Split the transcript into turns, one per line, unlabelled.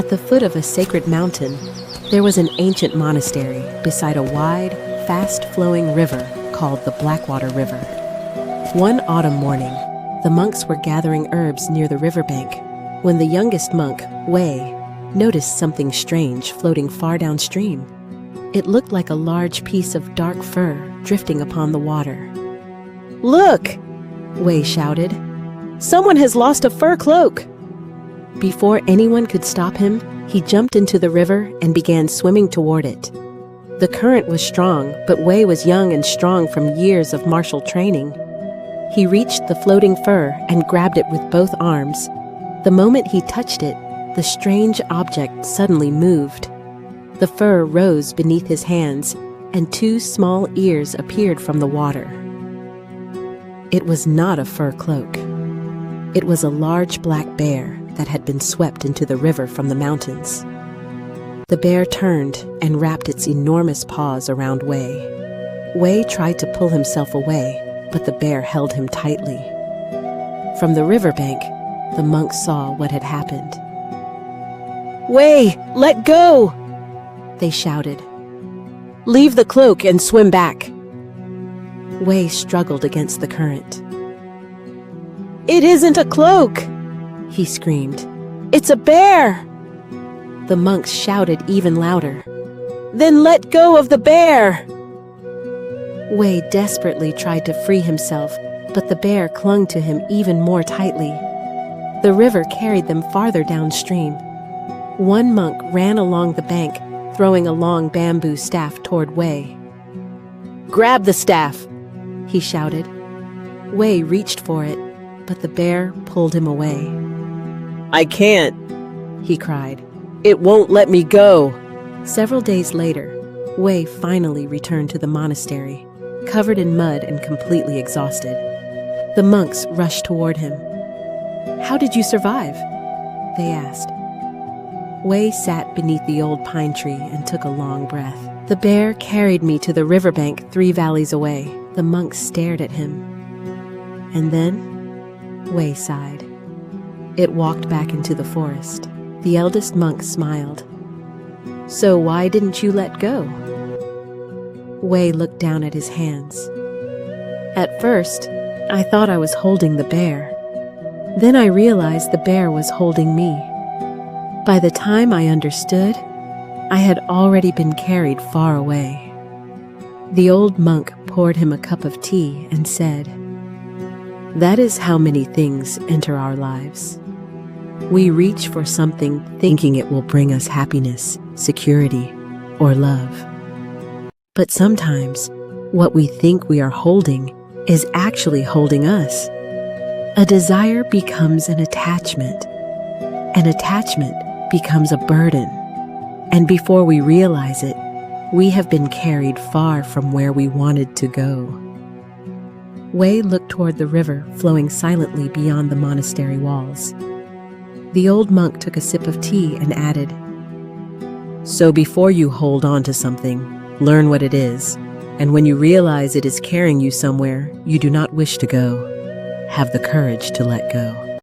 At the foot of a sacred mountain, there was an ancient monastery beside a wide, fast-flowing river called the Blackwater River. One autumn morning, the monks were gathering herbs near the riverbank when the youngest monk, Wei, noticed something strange floating far downstream. It looked like a large piece of dark fur drifting upon the water. "Look!" Wei shouted. "Someone has lost a fur cloak!" Before anyone could stop him, he jumped into the river and began swimming toward it. The current was strong, but Wei was young and strong from years of martial training. He reached the floating fur and grabbed it with both arms. The moment he touched it, the strange object suddenly moved. The fur rose beneath his hands, and two small ears appeared from the water. It was not a fur cloak. It was a large black bear that had been swept into the river from the mountains. The bear turned and wrapped its enormous paws around Wei. Wei tried to pull himself away, but the bear held him tightly. From the riverbank, the monks saw what had happened. "Wei, let go!" they shouted. "Leave the cloak and swim back." Wei struggled against the current. "It isn't a cloak!" he screamed. "It's a bear!" The monks shouted even louder. "Then let go of the bear!" Wei desperately tried to free himself, but the bear clung to him even more tightly. The river carried them farther downstream. One monk ran along the bank, throwing a long bamboo staff toward Wei. "Grab the staff!" he shouted. Wei reached for it, but the bear pulled him away. "I can't," he cried. "It won't let me go." Several days later, Wei finally returned to the monastery, covered in mud and completely exhausted. The monks rushed toward him. "How did you survive?" they asked. Wei sat beneath the old pine tree and took a long breath. "The bear carried me to the riverbank 3 valleys away." The monks stared at him. "And then?" Wei sighed. "It walked back into the forest." The eldest monk smiled. "So why didn't you let go?" Wei looked down at his hands. "At first, I thought I was holding the bear. Then I realized the bear was holding me. By the time I understood, I had already been carried far away." The old monk poured him a cup of tea and said, "That is how many things enter our lives. We reach for something thinking it will bring us happiness, security, or love. But sometimes, what we think we are holding is actually holding us. A desire becomes an attachment. An attachment becomes a burden. And before we realize it, we have been carried far from where we wanted to go." Wei looked toward the river flowing silently beyond the monastery walls. The old monk took a sip of tea and added, "So before you hold on to something, learn what it is, and when you realize it is carrying you somewhere you do not wish to go, have the courage to let go."